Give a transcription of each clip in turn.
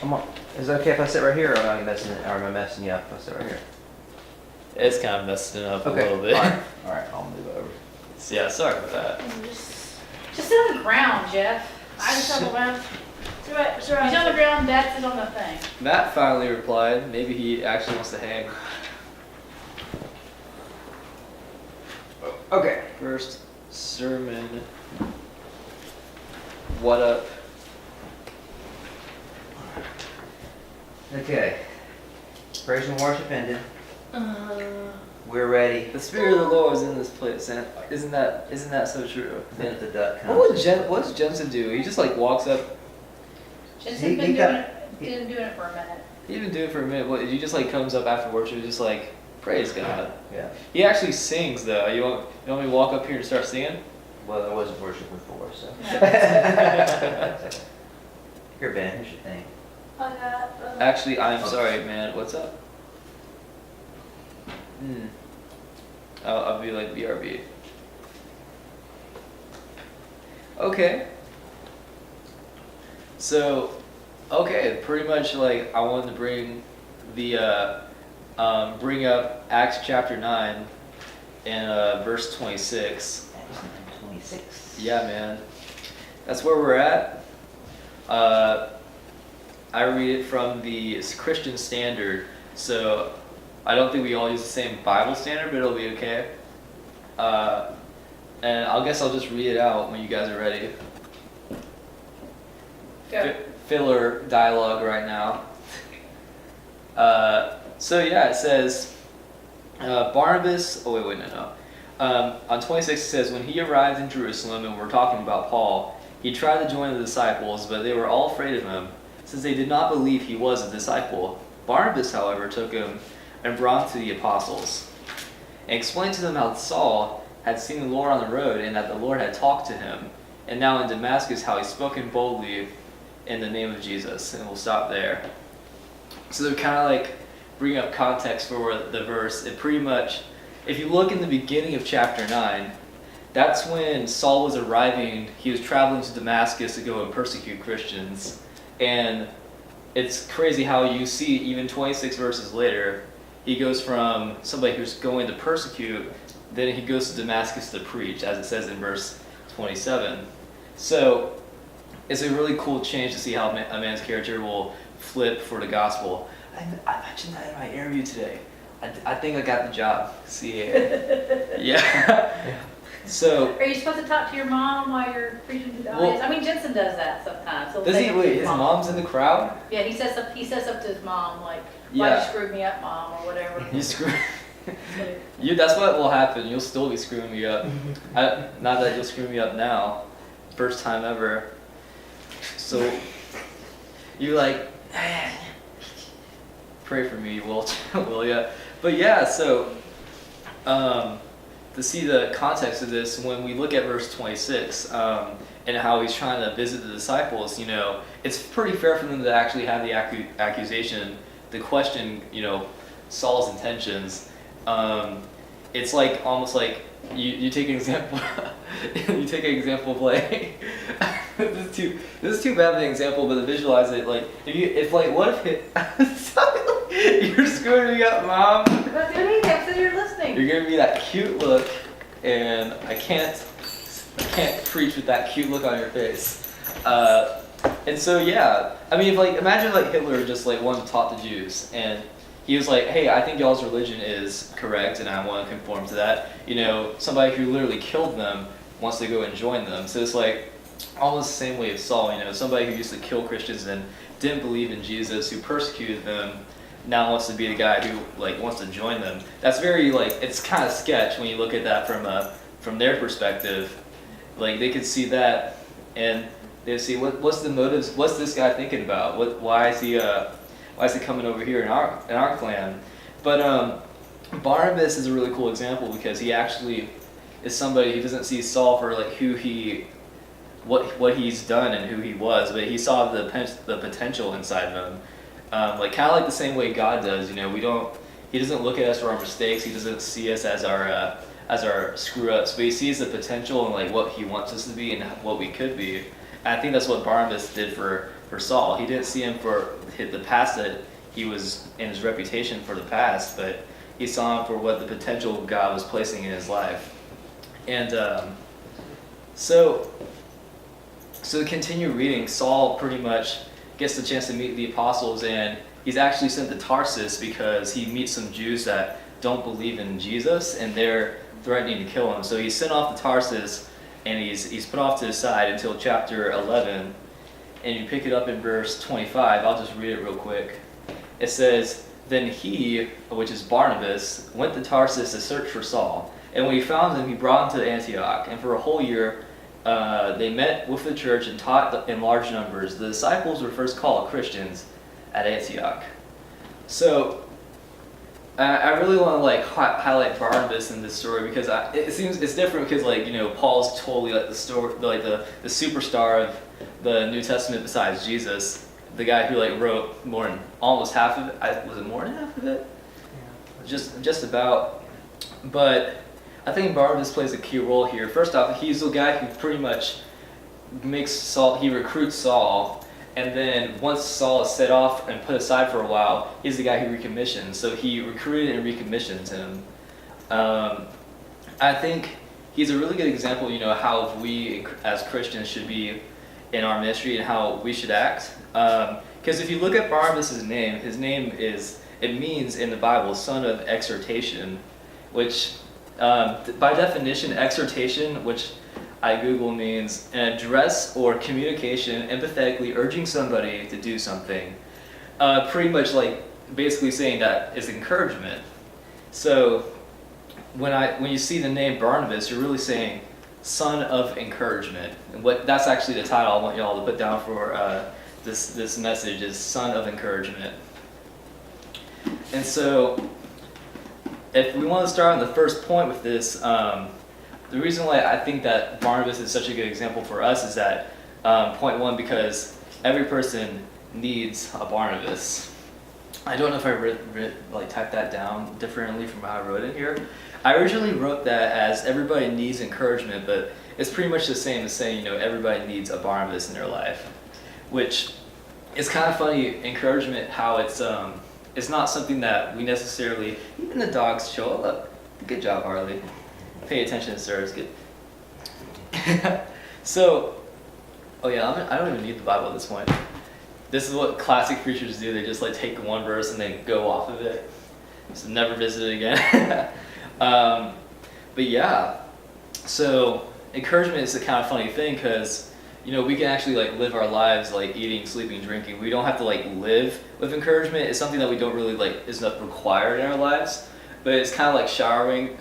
Come on. Is it okay if I sit right here, or am I messing you up if I sit right here? It's kind of messing it up a Okay. little bit. All right, I'll move over. Yeah, sorry about that. Just sit on the ground, Jeff. I just on the ground. He's on the ground, Dad sits on the thing. Matt finally replied. Maybe he actually wants to hang. Okay. First sermon. What up? Okay. Praise and worship ended. We're ready. The Spirit of the Lord is in this place, and isn't that so true? Then the duck comes. What does Jensen do? He just like walks up. Jensen's been doing it for a minute. He's been doing it for a minute. What? He just like comes up after worship, just like praise God. Yeah. He actually sings though. You want me to walk up here and start singing? Well, there wasn't worship before, so. Here, Ben, here's your thing. Actually, I'm sorry, man. What's up? I'll be like BRB. Okay. So, okay, pretty much like I wanted to bring up Acts chapter 9 and verse 26. 26. Yeah, man. That's where we're at. I read it from the Christian Standard, so I don't think we all use the same Bible standard, but it'll be okay. And I guess I'll just read it out when you guys are ready. Go. Filler dialogue right now. So yeah, it says, Barnabas, oh wait, no. On 26 it says, when he arrived in Jerusalem, and we're talking about Paul, he tried to join the disciples, but they were all afraid of him, since they did not believe he was a disciple. Barnabas, however, took him and brought him to the apostles, and explained to them how Saul had seen the Lord on the road, and that the Lord had talked to him, and now in Damascus how he spoken boldly in the name of Jesus. And we'll stop there. So they're kind of like bring up context for the verse. It pretty much, if you look in the beginning of chapter 9, that's when Saul was arriving. He was traveling to Damascus to go and persecute Christians. And it's crazy how you see even 26 verses later, he goes from somebody who's going to persecute, then he goes to Damascus to preach, as it says in verse 27. So it's a really cool change to see how a man's character will flip for the gospel. I mentioned that in my interview today. I think I got the job. See, yeah. So. Are you supposed to talk to your mom while you're preaching to the audience? I mean, Jensen does that sometimes. Does he? Wait, his mom's in the crowd? Yeah, he says up to his mom, like, Yeah. why you screwed me up, Mom, or whatever. You screw. That's what will happen. You'll still be screwing me up. Not that you'll screw me up now. First time ever. So you're like, pray for me, will ya? But yeah, so to see the context of this, when we look at verse 26 and how he's trying to visit the disciples, it's pretty fair for them to actually have the accusation, the question, Saul's intentions. It's like almost like you take an example. You take an example of like this is too bad of an example, but to visualize it, like what if you're screwing me up, Mom? I'm not doing anything, I'm sitting here listening. You're giving me that cute look, and I can't preach with that cute look on your face. And so yeah, I mean, imagine Hitler just wanted to talk to Jews, and he was like, hey, I think y'all's religion is correct, and I want to conform to that. Somebody who literally killed them wants to go and join them. So it's like almost the same way of Saul. Somebody who used to kill Christians and didn't believe in Jesus, who persecuted them, now wants to be the guy who wants to join them. That's very it's kind of sketch when you look at that from their perspective. They could see that, and they see what's the motives. What's this guy thinking about? Why is he coming over here in our clan? But Barnabas is a really cool example because he actually is somebody who doesn't see Saul for what he's done and who he was, but he saw the potential inside of him. Kind of the same way God does. He doesn't look at us for our mistakes. He doesn't see us as our screw ups, but he sees the potential and what he wants us to be and what we could be. And I think that's what Barnabas did for for Saul. He didn't see him for the past that he was in, his reputation for the past, but he saw him for what the potential God was placing in his life. And so to continue reading, Saul pretty much gets the chance to meet the apostles, and he's actually sent to Tarsus because he meets some Jews that don't believe in Jesus, and they're threatening to kill him. So he's sent off to Tarsus, and he's put off to the side until chapter 11. And you pick it up in verse 25. I'll just read it real quick. It says, "Then he," which is Barnabas, "went to Tarsus to search for Saul. And when he found him, he brought him to Antioch. And for a whole year, they met with the church and taught in large numbers. The disciples were first called Christians at Antioch." So I really want to highlight Barnabas in this story because it seems it's different because Paul's totally the story the superstar of the New Testament besides Jesus, the guy who wrote more than almost half of it. Was it more than half of it? Yeah. Just about. But I think Barnabas plays a key role here. First off, he's the guy who pretty much makes Saul. He recruits Saul. And then once Saul is set off and put aside for a while, he's the guy who recommissions. So he recruited and recommissions him. I think he's a really good example, how we as Christians should be in our ministry and how we should act. Because if you look at Barnabas' name, his name it means in the Bible, son of exhortation, which by definition, exhortation, which I Google, means an address or communication empathetically urging somebody to do something. Pretty much basically saying that is encouragement. So when you see the name Barnabas, you're really saying son of encouragement. And that's actually the title I want y'all to put down for this message is son of encouragement. And so if we want to start on the first point with this, the reason why I think that Barnabas is such a good example for us is that, point one, because every person needs a Barnabas. I don't know if I typed that down differently from how I wrote it here. I originally wrote that as everybody needs encouragement, but it's pretty much the same as saying, everybody needs a Barnabas in their life, which is kind of funny, encouragement, how it's not something that we necessarily, even the dogs show up. Good job, Harley. Pay attention, sir. It's good. So, I don't even need the Bible at this point. This is what classic preachers do. They just take one verse and they go off of it. So never visit it again. But yeah, so encouragement is a kind of funny thing because we can actually live our lives eating, sleeping, drinking. We don't have to live with encouragement. It's something that we don't really is not required in our lives. But it's kind of like showering.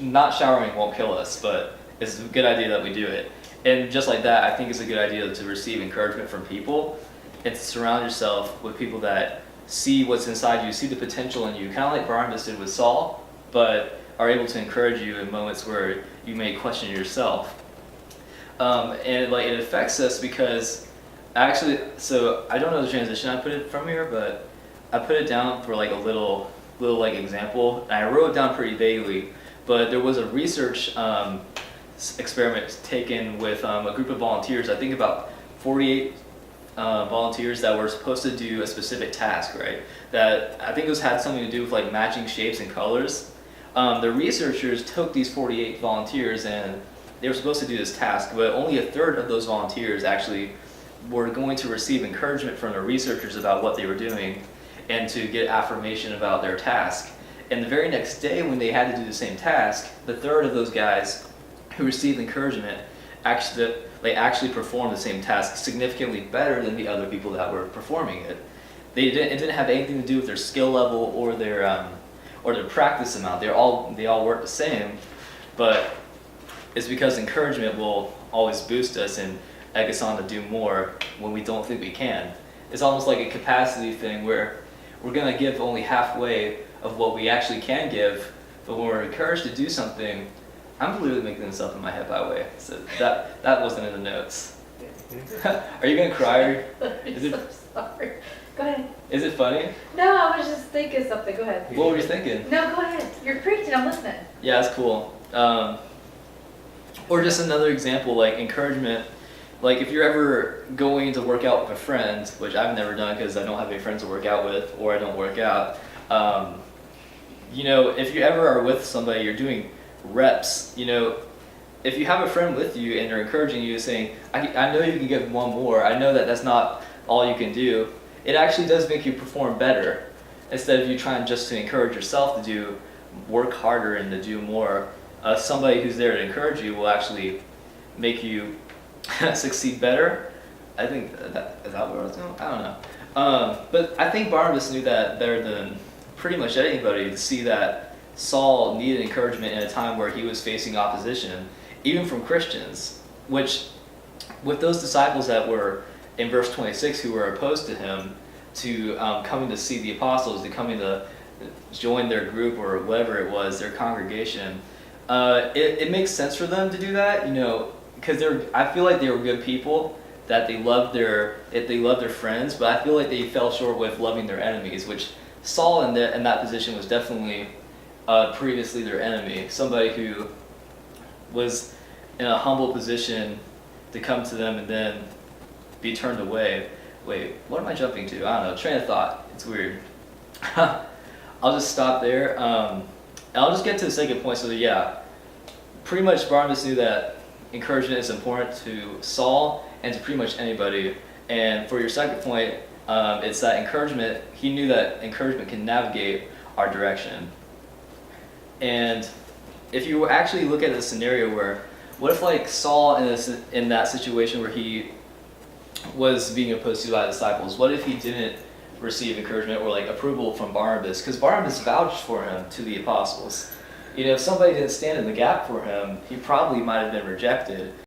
Not showering won't kill us, but it's a good idea that we do it. And just like that, I think it's a good idea to receive encouragement from people and to surround yourself with people that see what's inside you, see the potential in you, kind of like Barnabas did with Saul, but are able to encourage you in moments where you may question yourself. And it affects us because so I don't know the transition I put it from here, but I put it down for a little example, and I wrote it down pretty vaguely, but there was a research experiment taken with a group of volunteers. I think about 48 volunteers that were supposed to do a specific task, right? That I think had something to do with matching shapes and colors. The researchers took these 48 volunteers and they were supposed to do this task, but only a third of those volunteers actually were going to receive encouragement from the researchers about what they were doing and to get affirmation about their task. And the very next day when they had to do the same task, the third of those guys who received encouragement actually performed the same task significantly better than the other people that were performing it. It didn't have anything to do with their skill level or their practice amount. They all worked the same, but it's because encouragement will always boost us and egg us on to do more when we don't think we can. It's almost like a capacity thing where we're going to give only halfway of what we actually can give, but when we're encouraged to do something, I'm literally making this up in my head, by the way, so that wasn't in the notes. Are you going to cry? Is it, so sorry. Go ahead. Is it funny? No, I was just thinking something. Go ahead. What were you thinking? No, go ahead. You're preaching. I'm listening. Yeah, that's cool. Or just another example, encouragement like if you're ever going to work out with a friend, which I've never done because I don't have any friends to work out with, or I don't work out. You know, if you ever are with somebody, you're doing reps. You know, if you have a friend with you and they're encouraging you, saying, I know you can get one more. I know that that's not all you can do. It actually does make you perform better. Instead of you trying just to encourage yourself to work harder and to do more, somebody who's there to encourage you will actually make you succeed better. I think is that where I was going? I don't know. But I think Barnabas knew that better than pretty much anybody, to see that Saul needed encouragement in a time where he was facing opposition, even from Christians, which with those disciples that were in verse 26 who were opposed to him, to coming to see the apostles, to coming to join their group or whatever it was, their congregation, it makes sense for them to do that, you know, because I feel like they were good people, that they loved their friends, but I feel like they fell short with loving their enemies, which Saul in that position was definitely previously their enemy, somebody who was in a humble position to come to them and then be turned away. Wait, what am I jumping to? I don't know, train of thought. It's weird. I'll just stop there. And I'll just get to the second point. So yeah, pretty much Barnabas knew that encouragement is important to Saul and to pretty much anybody. And for your second point, it's that encouragement, he knew that encouragement can navigate our direction. And if you actually look at the scenario where, what if like Saul in that situation where he was being opposed to by the disciples, what if he didn't receive encouragement or like approval from Barnabas? Because Barnabas vouched for him to the apostles. You know, if somebody didn't stand in the gap for him, he probably might have been rejected.